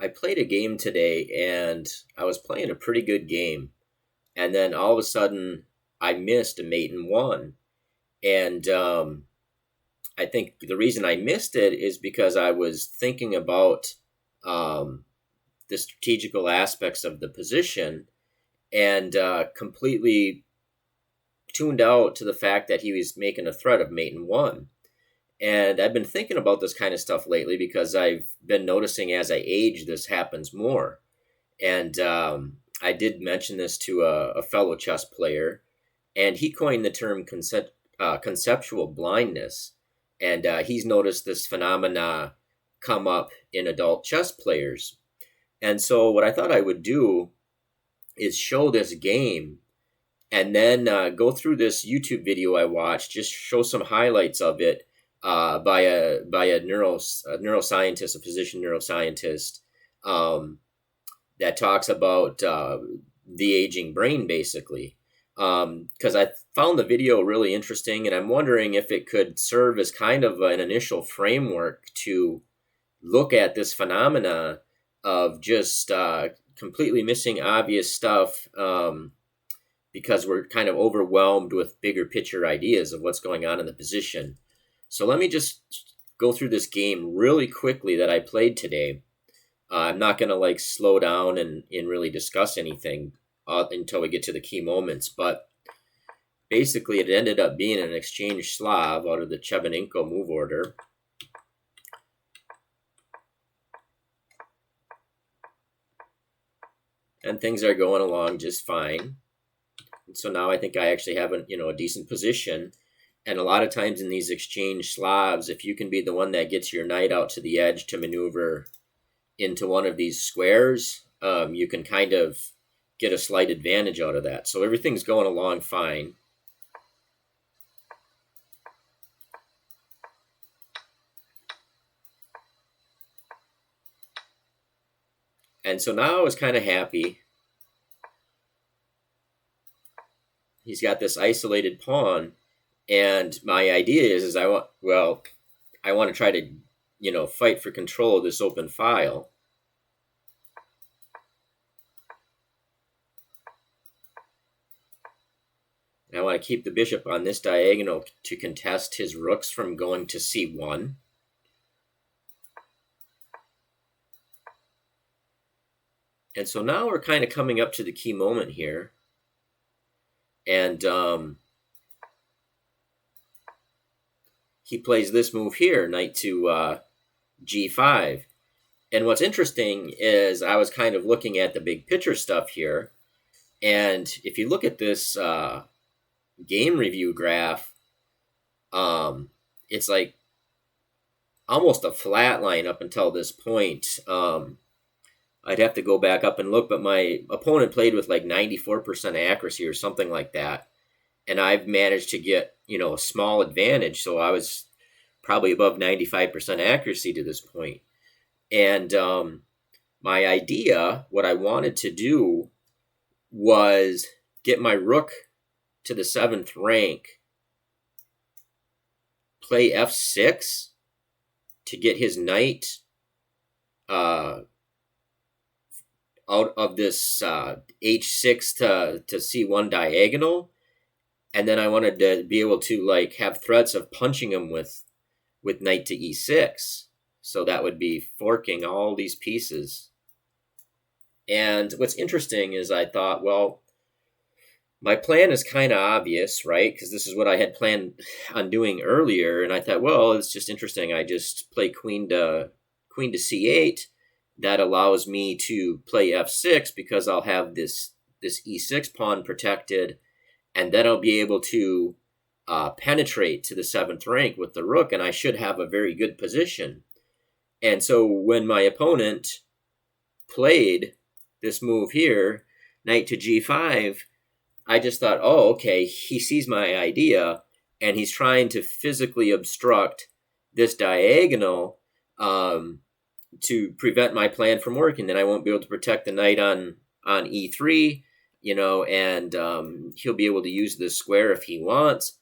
I played a game today and I was playing a pretty good game. And then all of a sudden I missed a mate in one. And I think the reason I missed it is because I was thinking about um, the strategical aspects of the position and completely tuned out to the fact that he was making a threat of mate in one. And I've been thinking about this kind of stuff lately because I've been noticing as I age, this happens more. And I did mention this to a fellow chess player, and he coined the term conceptual blindness. And he's noticed this phenomena come up in adult chess players. And so, what I thought I would do is show this game and then go through this YouTube video I watched, just show some highlights of it by a neuroscientist, a physician neuroscientist, um, that talks about the aging brain, basically. Because I found the video really interesting, and I'm wondering if it could serve as kind of an initial framework to look at this phenomena of just completely missing obvious stuff, because we're kind of overwhelmed with bigger picture ideas of what's going on in the position. So let me just go through this game really quickly that I played today. I'm not going to slow down and really discuss anything until we get to the key moments. But basically, it ended up being an exchange Slav out of the Chebanenko move order. And things are going along just fine. And so now I think I actually have a decent position. And a lot of times in these exchange Slavs, if you can be the one that gets your knight out to the edge to maneuver into one of these squares, you can kind of get a slight advantage out of that. So everything's going along fine. And so now I was kind of happy. He's got this isolated pawn, and my idea is I want to try to fight for control of this open file. And I want to keep the bishop on this diagonal to contest his rooks from going to c1. And so now we're kind of coming up to the key moment here. And he plays this move here, knight to g5. And what's interesting is I was kind of looking at the big picture stuff here. And if you look at this game review graph, it's like almost a flat line up until this point. I'd have to go back up and look, but my opponent played with 94% accuracy or something like that. And I've managed to get, a small advantage. So I was probably above 95% accuracy to this point. And my idea, what I wanted to do was get my rook to the 7th rank, play f6 to get his knight out of this h6 to c1 diagonal. And then I wanted to be able to have threats of punching him with knight to e6. So that would be forking all these pieces. And what's interesting is I thought, well, my plan is kind of obvious, right? Because this is what I had planned on doing earlier. And I thought, well, it's just interesting. I just play queen to c8. That allows me to play f6 because I'll have this e6 pawn protected. And then I'll be able to penetrate to the 7th rank with the rook. And I should have a very good position. And so when my opponent played this move here, knight to g5, I just thought, oh, okay, he sees my idea, and he's trying to physically obstruct this diagonal to prevent my plan from working. Then I won't be able to protect the knight on e3, and he'll be able to use this square if he wants.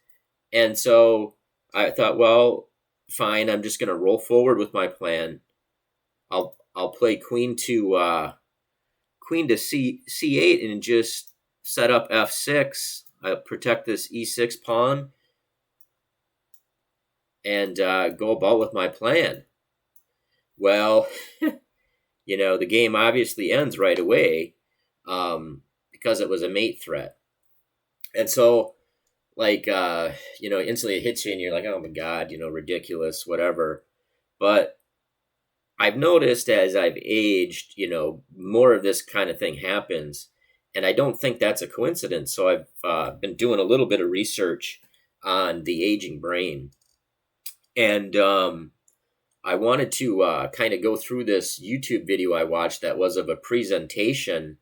And so I thought, well, fine, I'm just going to roll forward with my plan. I'll play queen to c8 and just set up f6. I protect this e6 pawn and go about with my plan. Well, the game obviously ends right away because it was a mate threat. And so, instantly it hits you and you're like, oh my God, ridiculous, whatever. But I've noticed as I've aged, more of this kind of thing happens. And I don't think that's a coincidence. So I've been doing a little bit of research on the aging brain. And I wanted to kind of go through this YouTube video I watched that was of a presentation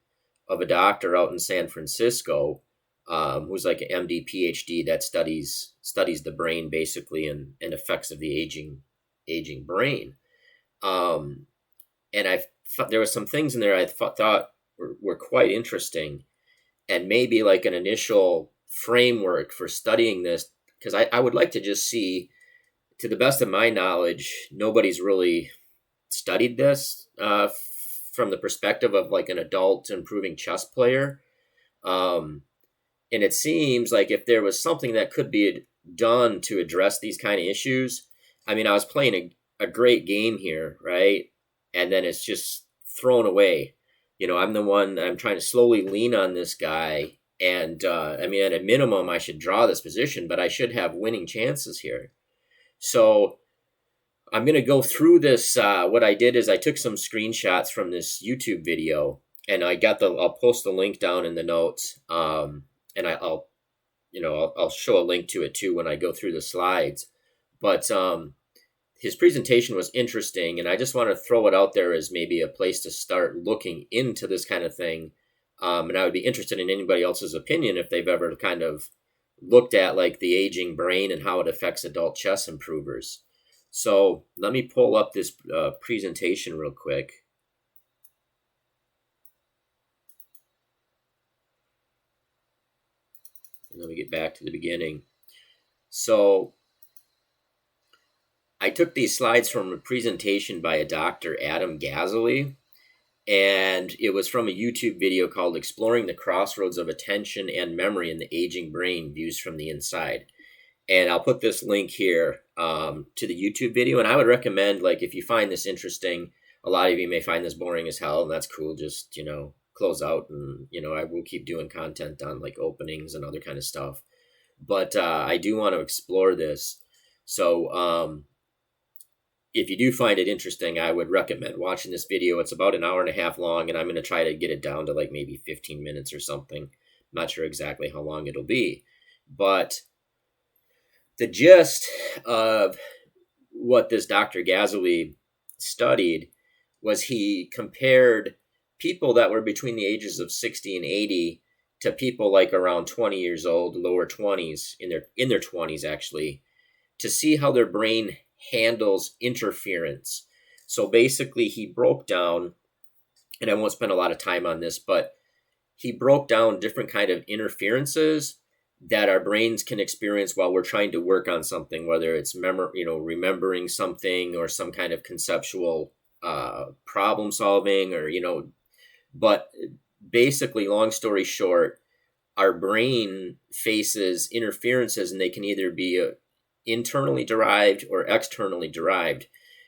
of a doctor out in San Francisco who's like an MD, PhD that studies the brain basically and effects of the aging brain. And there were some things in there I thought were quite interesting, and maybe like an initial framework for studying this, because I would like to just see, to the best of my knowledge, nobody's really studied this from the perspective of like an adult improving chess player. And it seems like if there was something that could be done to address these kind of issues, I mean, I was playing a great game here, right? And then it's just thrown away. I'm trying to slowly lean on this guy. And I mean, at a minimum, I should draw this position, but I should have winning chances here. So I'm going to go through this. What I did is I took some screenshots from this YouTube video, and I'll post the link down in the notes. And I'll show a link to it too when I go through the slides. But his presentation was interesting, and I just want to throw it out there as maybe a place to start looking into this kind of thing. And I would be interested in anybody else's opinion if they've ever kind of looked at like the aging brain and how it affects adult chess improvers. So let me pull up this presentation real quick. And let me get back to the beginning. So I took these slides from a presentation by a Dr. Adam Gazzaley, and it was from a YouTube video called Exploring the Crossroads of Attention and Memory in the Aging Brain, Views from the Inside. And I'll put this link here to the YouTube video. And I would recommend, like, if you find this interesting, a lot of you may find this boring as hell, and that's cool. Just, close out, and, I will keep doing content on, like, openings and other kind of stuff. But I do want to explore this. So if you do find it interesting, I would recommend watching this video. It's about an hour and a half long, and I'm going to try to get it down to, like, maybe 15 minutes or something. I'm not sure exactly how long it'll be. But the gist of what this Dr. Gazzaley studied was he compared people that were between the ages of 60 and 80 to people like around 20 years old, lower 20s, in their 20s actually, to see how their brain handles interference. So basically he broke down, and I won't spend a lot of time on this, but he broke down different kind of interferences that our brains can experience while we're trying to work on something, whether it's remembering something or some kind of conceptual problem solving, or but basically, long story short, our brain faces interferences, and they can either be internally derived or externally derived.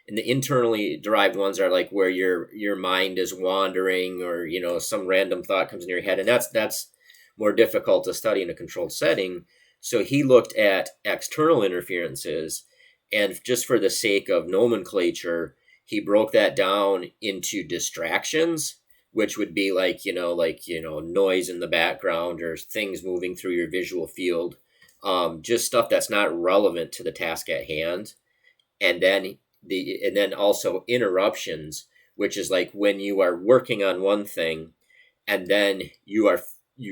And the internally derived ones are like where your mind is wandering, or some random thought comes in your head, and that's more difficult to study in a controlled setting. So he looked at external interferences, and just for the sake of nomenclature, he broke that down into distractions, which would be like noise in the background or things moving through your visual field, just stuff that's not relevant to the task at hand. And then also interruptions, which is like when you are working on one thing and then you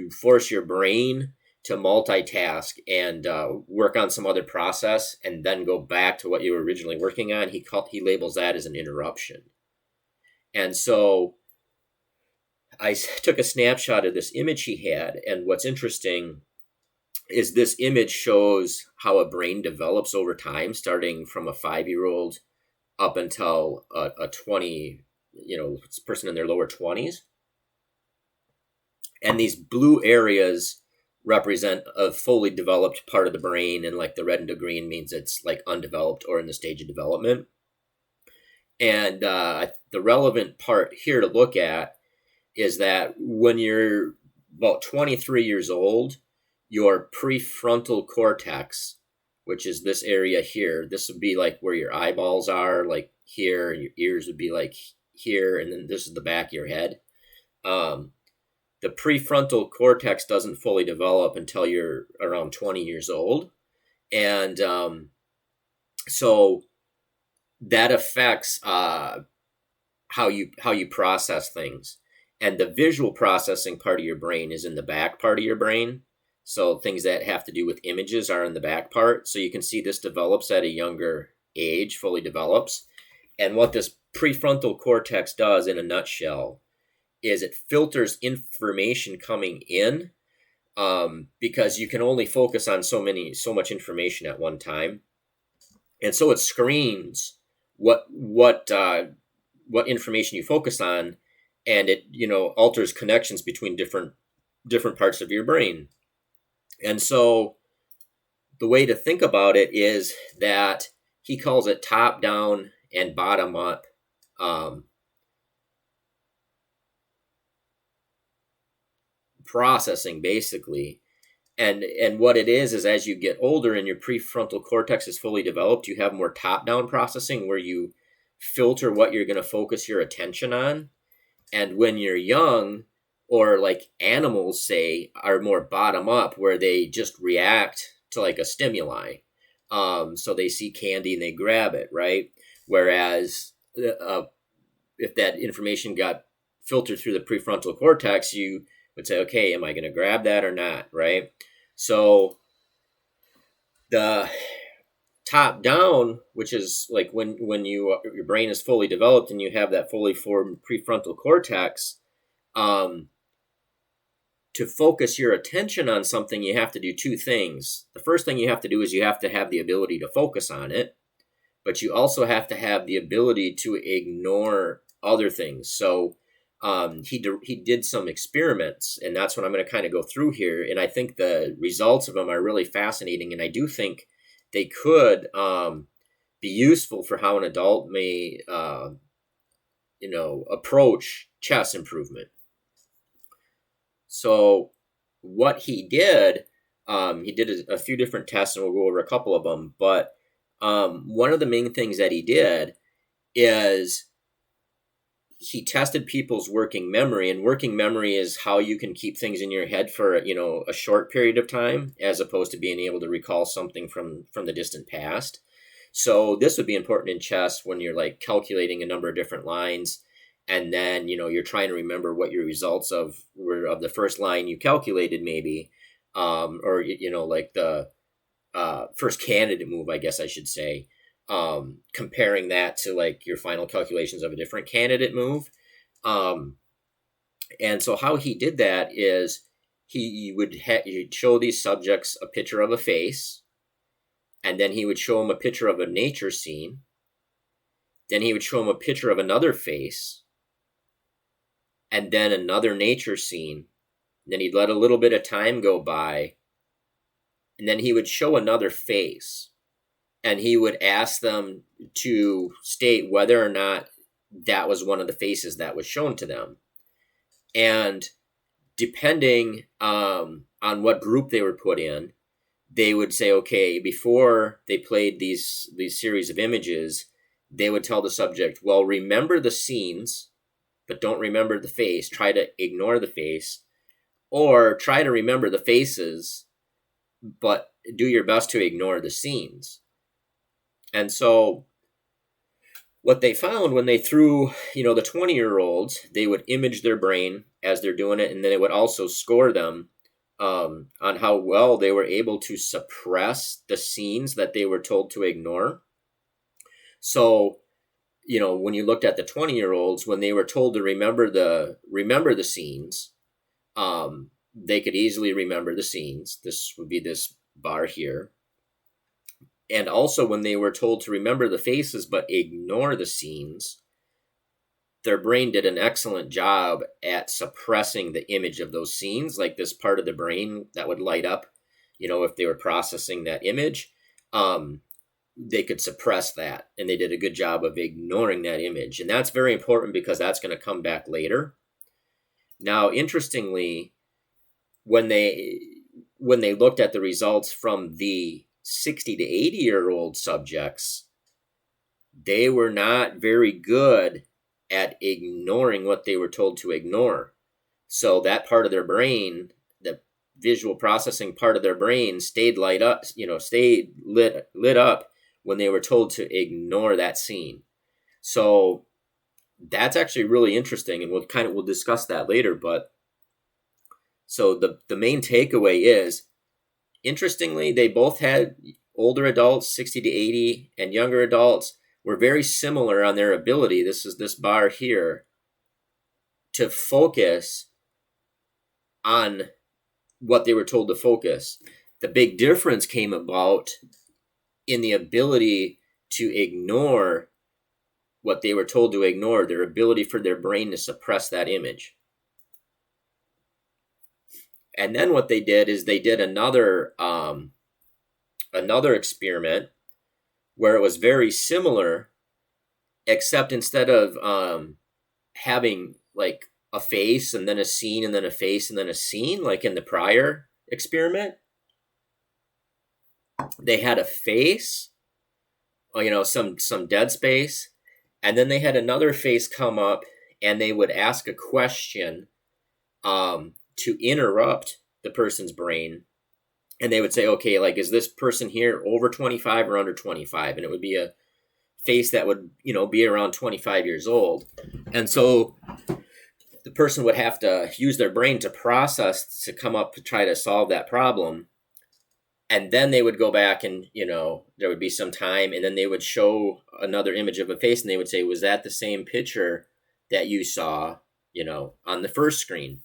force your brain to multitask and work on some other process and then go back to what you were originally working on. He labels that as an interruption. And so I took a snapshot of this image he had, and what's interesting is this image shows how a brain develops over time, starting from a 5-year-old up until a 20, it's a person in their lower 20s. And these blue areas represent a fully developed part of the brain, and like the red and the green means it's like undeveloped or in the stage of development. And the relevant part here to look at is that when you're about 23 years old, your prefrontal cortex, which is this area here, this would be like where your eyeballs are, like here, and your ears would be like here, and then this is the back of your head. The prefrontal cortex doesn't fully develop until you're around 20 years old. And so that affects how you process things. And the visual processing part of your brain is in the back part of your brain. So things that have to do with images are in the back part. So you can see this develops at a younger age, fully develops. And what this prefrontal cortex does in a nutshell is it filters information coming in, because you can only focus on so much information at one time. And so it screens what information you focus on, and it alters connections between different parts of your brain. And so the way to think about it is that he calls it top down and bottom up processing, basically. And what it is as you get older and your prefrontal cortex is fully developed, you have more top down processing where you filter what you're going to focus your attention on. And when you're young, or like animals say, are more bottom up, where they just react to like a stimuli. So they see candy and they grab it, right? Whereas if that information got filtered through the prefrontal cortex, you would say, okay, am I going to grab that or not, right? So the top down, which is like when your brain is fully developed and you have that fully formed prefrontal cortex, to focus your attention on something, you have to do two things. The first thing you have to do is you have to have the ability to focus on it, but you also have to have the ability to ignore other things. So he did some experiments, and that's what I'm going to kind of go through here. And I think the results of them are really fascinating, and I do think they could be useful for how an adult may approach chess improvement. So what he did a few different tests, and we'll go over a couple of them. But one of the main things that he did is he tested people's working memory, and working memory is how you can keep things in your head for a short period of time, as opposed to being able to recall something from the distant past. So this would be important in chess when you're like calculating a number of different lines, and then you're trying to remember what your results were of the first line you calculated, maybe, or like the first candidate move, I guess I should say. Comparing that to like your final calculations of a different candidate move. And so how he did that is he'd show these subjects a picture of a face, and then he would show them a picture of a nature scene. Then he would show them a picture of another face, and then another nature scene. And then he'd let a little bit of time go by, and then he would show another face. And he would ask them to state whether or not that was one of the faces that was shown to them. And depending on what group they were put in, they would say, okay, before they played these series of images, they would tell the subject, well, remember the scenes, but don't remember the face. Try to ignore the face. Or try to remember the faces, but do your best to ignore the scenes. And so what they found when they threw, the 20-year-olds, they would image their brain as they're doing it, and then it would also score them on how well they were able to suppress the scenes that they were told to ignore. So, when you looked at the 20-year-olds, when they were told to remember the scenes, they could easily remember the scenes. This would be this bar here. And also when they were told to remember the faces but ignore the scenes, their brain did an excellent job at suppressing the image of those scenes, like this part of the brain that would light up, if they were processing that image. They could suppress that, and they did a good job of ignoring that image. And that's very important because that's going to come back later. Now, interestingly, when they looked at the results from the 60 to 80-year-old subjects, they were not very good at ignoring what they were told to ignore. So that part of their brain, the visual processing part of their brain, stayed lit up when they were told to ignore that scene. So that's actually really interesting, and we'll discuss that later. But so the main takeaway is, interestingly, they both had older adults, 60 to 80, and younger adults were very similar on their ability. This is this bar here, to focus on what they were told to focus. The big difference came about in the ability to ignore what they were told to ignore, their ability for their brain to suppress that image. And then what they did is they did another experiment where it was very similar, except instead of having like a face and then a scene and then a face and then a scene, like in the prior experiment, they had a face, some dead space, and then they had another face come up, and they would ask a question to interrupt the person's brain. And they would say, okay, like, is this person here over 25 or under 25? And it would be a face that would, be around 25 years old. And so the person would have to use their brain to process, to come up to try to solve that problem. And then they would go back and, there would be some time, and then they would show another image of a face, and they would say, was that the same picture that you saw, on the first screen?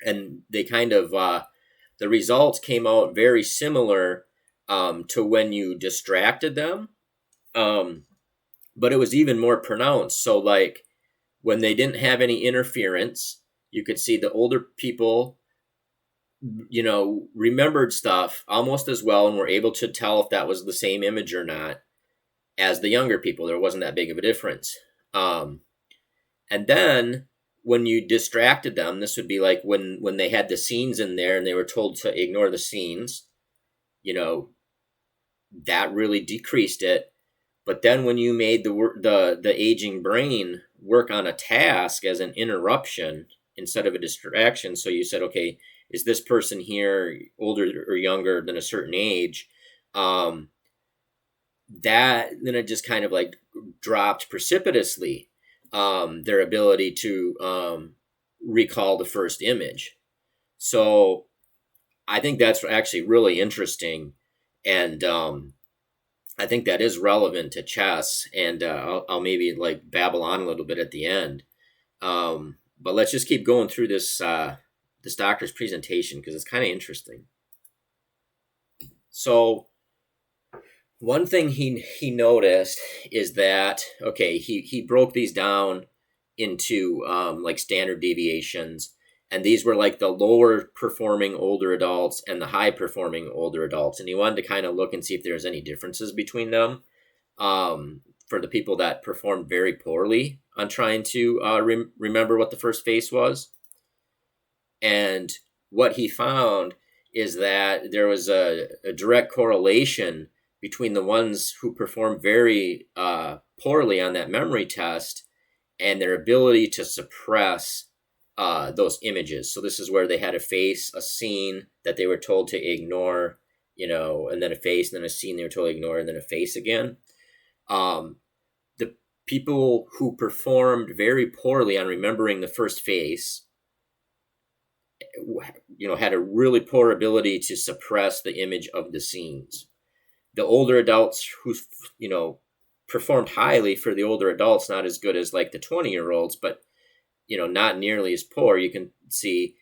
And they kind of, the results came out very similar to when you distracted them. But it was even more pronounced. So like when they didn't have any interference, you could see the older people, remembered stuff almost as well and were able to tell if that was the same image or not as the younger people. There wasn't that big of a difference. And then when you distracted them, this would be like when they had the scenes in there and they were told to ignore the scenes, that really decreased it. But then when you made the aging brain work on a task as an interruption instead of a distraction, so you said, okay, is this person here older or younger than a certain age? Then it just kind of like dropped precipitously their ability to recall the first image. So I think that's actually really interesting. And I think that is relevant to chess. And I'll maybe like babble on a little bit at the end. But let's just keep going through this doctor's presentation because it's kind of interesting. So one thing he noticed is that, okay, he broke these down into like standard deviations, and these were like the lower performing older adults and the high performing older adults, and he wanted to kind of look and see if there's any differences between them for the people that performed very poorly on trying to remember what the first face was. And what he found is that there was a direct correlation between the ones who performed very poorly on that memory test and their ability to suppress those images. So this is where they had a face, a scene that they were told to ignore, and then a face, and then a scene they were told to ignore, and then a face again. The people who performed very poorly on remembering the first face, had a really poor ability to suppress the image of the scenes. The older adults who, performed highly, for the older adults, not as good as like the 20-year-olds, but, not nearly as poor. You can see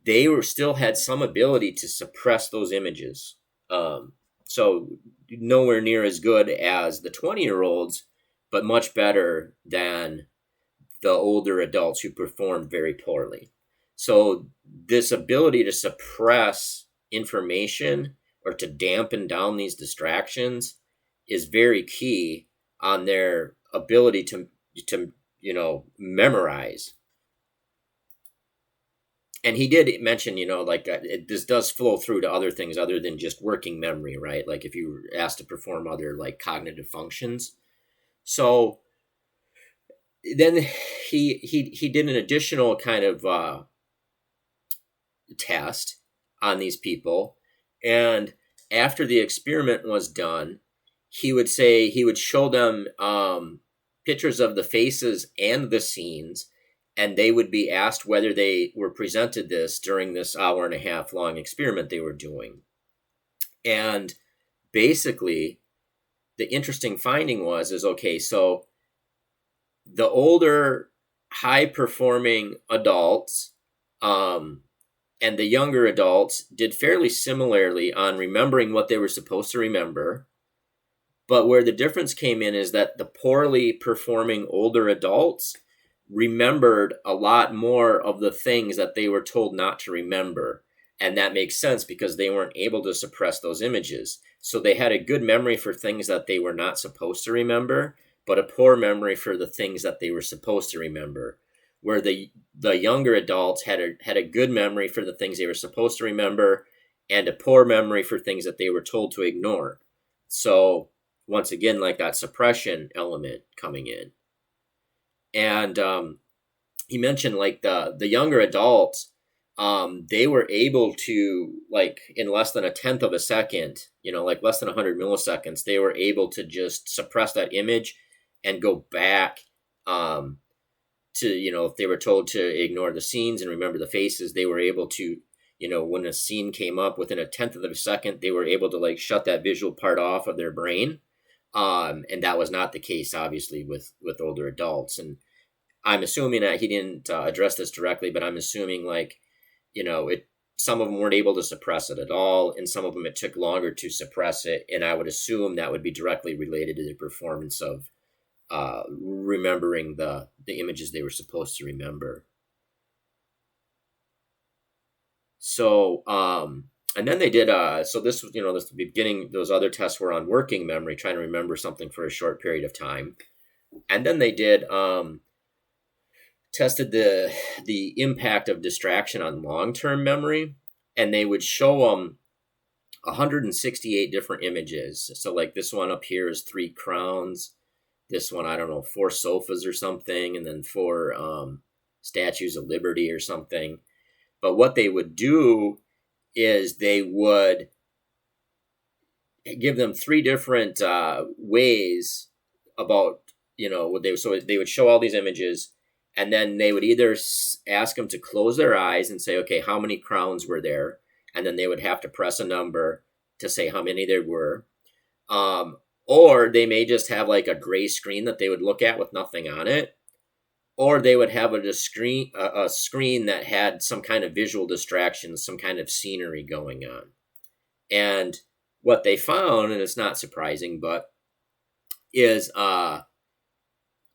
they still had some ability to suppress those images. So nowhere near as good as the 20-year-olds, but much better than the older adults who performed very poorly. So this ability to suppress information or to dampen down these distractions is very key on their ability to memorize. And he did mention, like this does flow through to other things other than just working memory, right? Like if you were asked to perform other like cognitive functions. So then he did an additional kind of test on these people, and after the experiment was done, he would show them pictures of the faces and the scenes, and they would be asked whether they were presented this during this hour and a half long experiment they were doing. And basically, the interesting finding is okay, so the older high performing adults and the younger adults did fairly similarly on remembering what they were supposed to remember. But where the difference came in is that the poorly performing older adults remembered a lot more of the things that they were told not to remember. And that makes sense because they weren't able to suppress those images. So they had a good memory for things that they were not supposed to remember, but a poor memory for the things that they were supposed to remember. Where the younger adults had a good memory for the things they were supposed to remember and a poor memory for things that they were told to ignore. So once again, like that suppression element coming in. And he mentioned like the younger adults, they were able to, like in less than a tenth of a second, like less than 100 milliseconds, they were able to just suppress that image and go back to, if they were told to ignore the scenes and remember the faces, they were able to, when a scene came up within a tenth of a second, they were able to like shut that visual part off of their brain. And that was not the case, obviously, with older adults. And I'm assuming that he didn't address this directly, but I'm assuming like, some of them weren't able to suppress it at all, and some of them it took longer to suppress it. And I would assume that would be directly related to the performance of remembering the images they were supposed to remember. So, and then they did, so this was, this the beginning, those other tests were on working memory, trying to remember something for a short period of time. And then they did, tested the impact of distraction on long-term memory, and they would show them 168 different images. So like this one up here is 3 crowns. This one, I don't know, 4 sofas or something, and then 4 statues of liberty or something. But what they would do is they would give them 3 different ways about, they would show all these images, and then they would either ask them to close their eyes and say, okay, how many crowns were there? And then they would have to press a number to say how many there were. Or they may just have like a gray screen that they would look at with nothing on it. Or they would have a screen that had some kind of visual distraction, some kind of scenery going on. And what they found, and it's not surprising, but is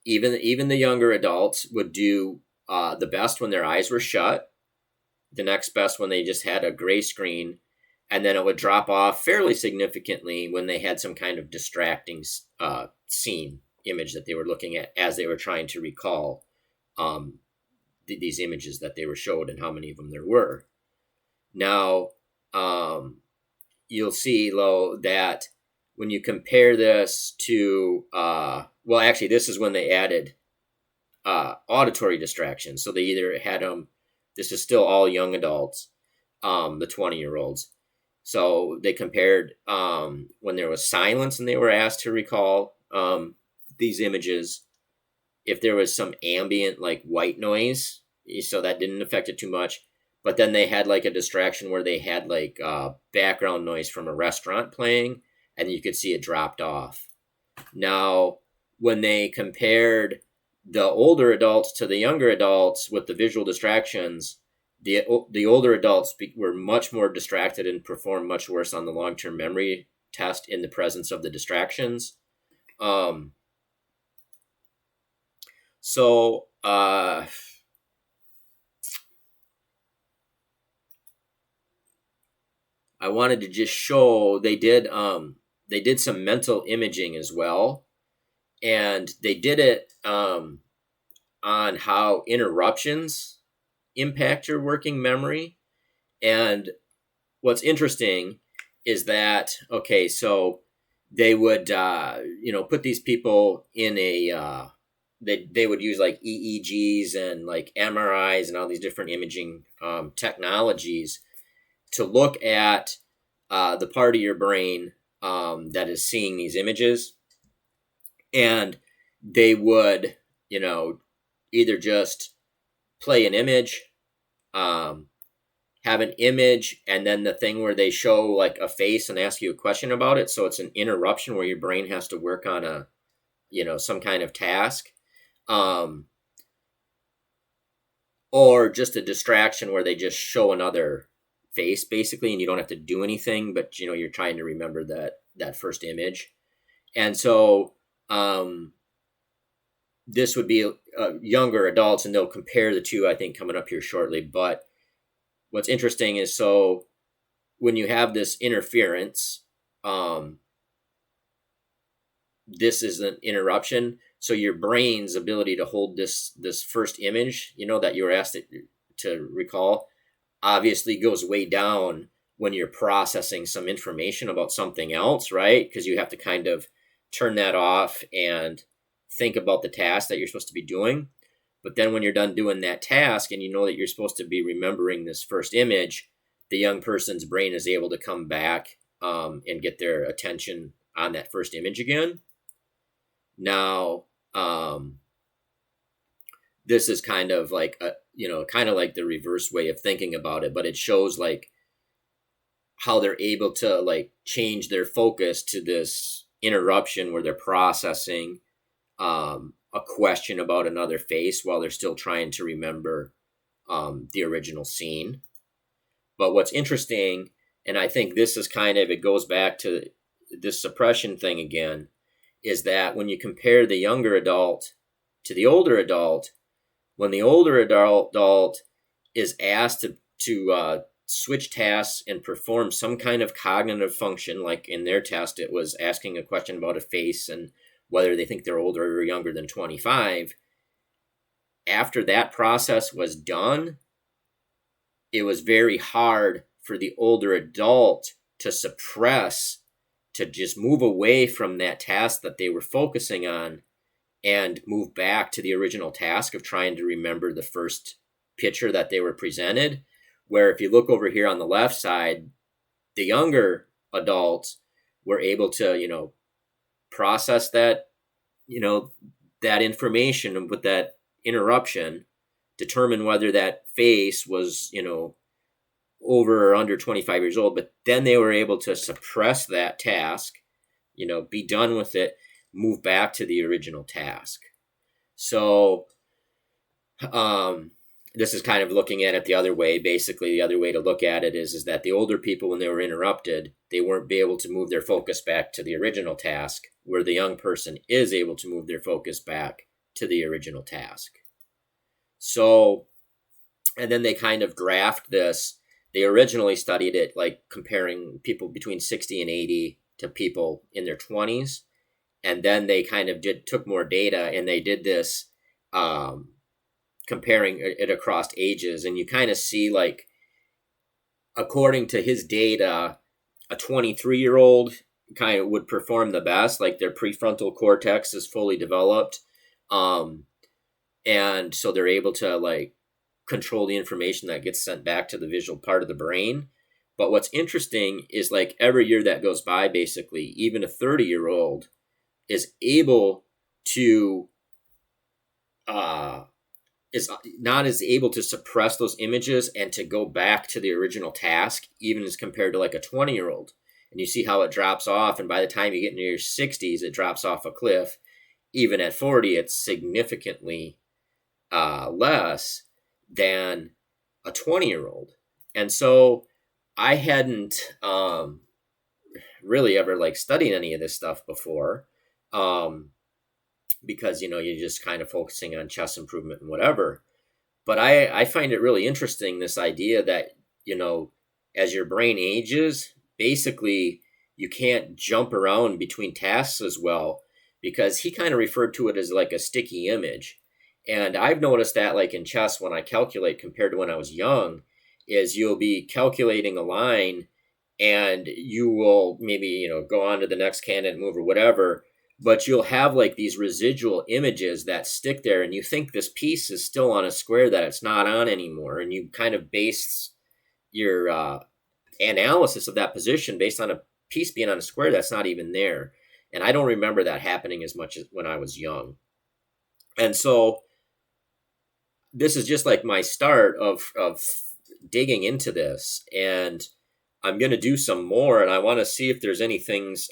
even the younger adults would do the best when their eyes were shut, the next best when they just had a gray screen, and then it would drop off fairly significantly when they had some kind of distracting scene image that they were looking at as they were trying to recall these images that they were showed and how many of them there were. Now, you'll see, though, that when you compare this to, actually, this is when they added auditory distractions. So they either had them, this is still all young adults, the 20-year-olds. So they compared when there was silence and they were asked to recall these images, if there was some ambient like white noise, so that didn't affect it too much. But then they had like a distraction where they had like background noise from a restaurant playing, and you could see it dropped off. Now, when they compared the older adults to the younger adults with the visual distractions, the older adults were much more distracted and performed much worse on the long-term memory test in the presence of the distractions. So I wanted to just show they did some mental imaging as well, and they did it on how interruptions impact your working memory. And what's interesting is that, okay, so they would put these people in a they would use like EEGs and like MRIs and all these different imaging technologies to look at the part of your brain that is seeing these images. And they would, either just play an image, um, have an image, and then the thing where they show like a face and ask you a question about it. So it's an interruption where your brain has to work on some kind of task. Um, or just a distraction where they just show another face basically, and you don't have to do anything, but you're trying to remember that first image. And so this would be younger adults, and they'll compare the two, I think, coming up here shortly. But what's interesting is, so when you have this interference, this is an interruption. So your brain's ability to hold this first image, that you were asked to recall, obviously goes way down when you're processing some information about something else, right? Because you have to kind of turn that off and think about the task that you're supposed to be doing. But then when you're done doing that task and you know that you're supposed to be remembering this first image, the young person's brain is able to come back and get their attention on that first image again. Now, this is kind of like kind of like the reverse way of thinking about it, but it shows like how they're able to like change their focus to this interruption where they're processing a question about another face while they're still trying to remember the original scene. But what's interesting, and I think this is kind of, it goes back to this suppression thing again, is that when you compare the younger adult to the older adult, when the older adult is asked to switch tasks and perform some kind of cognitive function, like in their test, it was asking a question about a face and whether they think they're older or younger than 25. After that process was done, it was very hard for the older adult to suppress, to just move away from that task that they were focusing on and move back to the original task of trying to remember the first picture that they were presented. Where if you look over here on the left side, the younger adults were able to, process that, that information with that interruption, determine whether that face was, over or under 25 years old, but then they were able to suppress that task, be done with it, move back to the original task. So, this is kind of looking at it the other way. Basically, the other way to look at it is that the older people, when they were interrupted, they weren't be able to move their focus back to the original task, where the young person is able to move their focus back to the original task. So, and then they kind of graphed this. They originally studied it like comparing people between 60 and 80 to people in their 20s. And then they kind of took more data, and they did this comparing it across ages. And you kind of see, like, according to his data, a 23-year-old kind of would perform the best, like their prefrontal cortex is fully developed. And so they're able to like control the information that gets sent back to the visual part of the brain. But what's interesting is, like, every year that goes by, basically, even a 30-year-old is able to is not as able to suppress those images and to go back to the original task, even as compared to like a 20-year-old. And you see how it drops off, and by the time you get into your 60s, it drops off a cliff. Even at 40, it's significantly less than a 20-year-old. And so I hadn't really ever like studied any of this stuff before. because, you're just kind of focusing on chess improvement and whatever. But I find it really interesting, this idea that, as your brain ages, basically you can't jump around between tasks as well, because he kind of referred to it as like a sticky image. And I've noticed that, like in chess, when I calculate compared to when I was young, is you'll be calculating a line and you will maybe, go on to the next candidate move or whatever, but you'll have like these residual images that stick there, and you think this piece is still on a square that it's not on anymore, and you kind of base your analysis of that position based on a piece being on a square that's not even there. And I don't remember that happening as much as when I was young. And so this is just like my start of digging into this, and I'm going to do some more, and I want to see if there's any things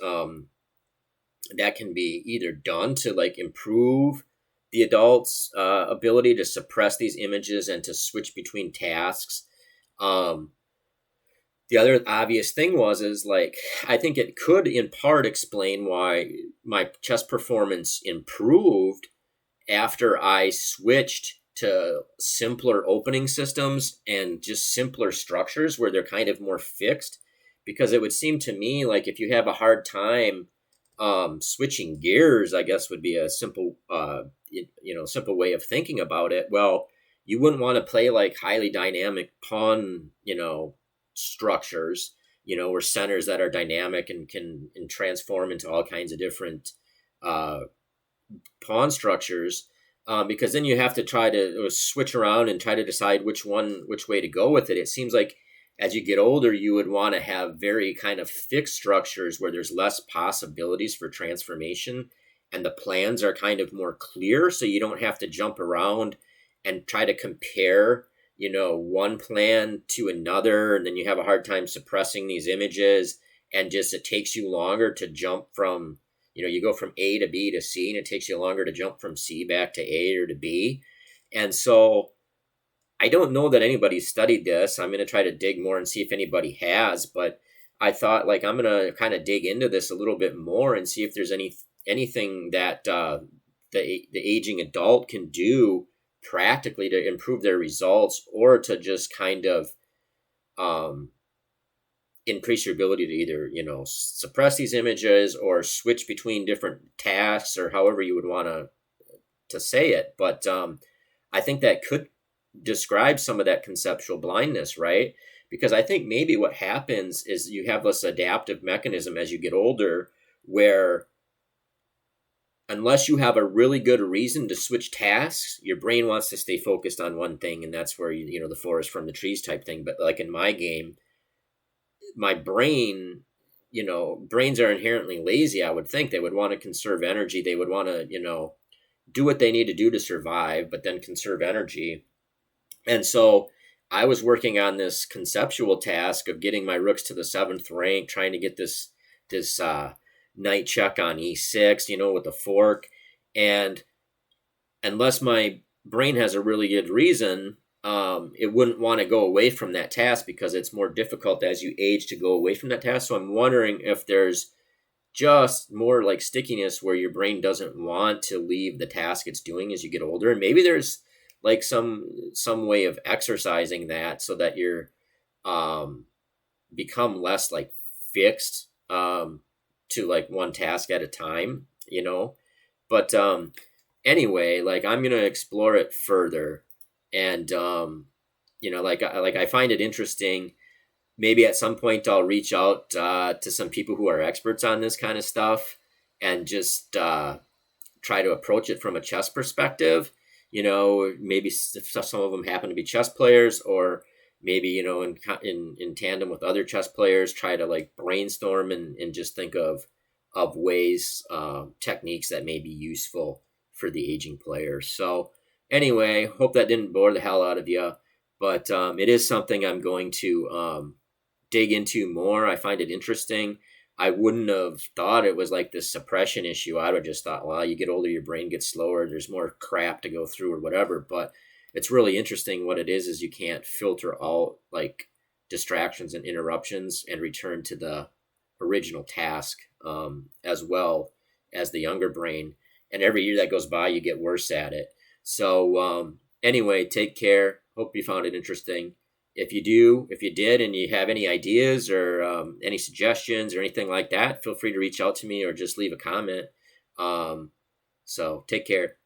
that can be either done to like improve the adult's ability to suppress these images and to switch between tasks. The other obvious thing is like, I think it could in part explain why my chess performance improved after I switched to simpler opening systems and just simpler structures where they're kind of more fixed. Because it would seem to me like if you have a hard time switching gears, I guess would be a simple simple way of thinking about it. Well, you wouldn't want to play like highly dynamic pawn structures, or centers that are dynamic and can transform into all kinds of different pawn structures, because then you have to try to switch around and try to decide which way to go with it. It seems like as you get older, you would want to have very kind of fixed structures where there's less possibilities for transformation, and the plans are kind of more clear, so you don't have to jump around and try to compare, one plan to another, and then you have a hard time suppressing these images, and just it takes you longer to jump from, you go from A to B to C, and it takes you longer to jump from C back to A or to B. And so I don't know that anybody's studied this. I'm going to try to dig more and see if anybody has, but I thought like I'm going to kind of dig into this a little bit more and see if there's anything that the aging adult can do practically to improve their results, or to just kind of increase your ability to either, suppress these images or switch between different tasks, or however you would want to say it. But I think that could describe some of that conceptual blindness, right? Because I think maybe what happens is you have this adaptive mechanism as you get older, where unless you have a really good reason to switch tasks, your brain wants to stay focused on one thing, and that's where the forest from the trees type thing. But like in my game, my brains are inherently lazy. I would think they would want to conserve energy. They would want to, do what they need to do to survive, but then conserve energy. And so I was working on this conceptual task of getting my rooks to the 7th rank, trying to get this knight check on e6, with the fork. And unless my brain has a really good reason, it wouldn't want to go away from that task, because it's more difficult as you age to go away from that task. So I'm wondering if there's just more like stickiness where your brain doesn't want to leave the task it's doing as you get older. And maybe there's like some way of exercising that so that you're become less like fixed to like one task at a time, but anyway, like I'm gonna explore it further, and like I find it interesting. Maybe at some point I'll reach out to some people who are experts on this kind of stuff and just try to approach it from a chess perspective. Maybe if some of them happen to be chess players, or maybe, in tandem with other chess players, try to like brainstorm and just think of ways, techniques that may be useful for the aging player. So anyway, hope that didn't bore the hell out of you, but it is something I'm going to dig into more. I find it interesting. I wouldn't have thought it was like this suppression issue. I would have just thought, well, you get older, your brain gets slower, there's more crap to go through or whatever. But it's really interesting. What it is you can't filter out like distractions and interruptions and return to the original task, as well as the younger brain. and every year that goes by, you get worse at it. So anyway, take care. Hope you found it interesting. If you did, and you have any ideas or any suggestions or anything like that, feel free to reach out to me or just leave a comment. So take care.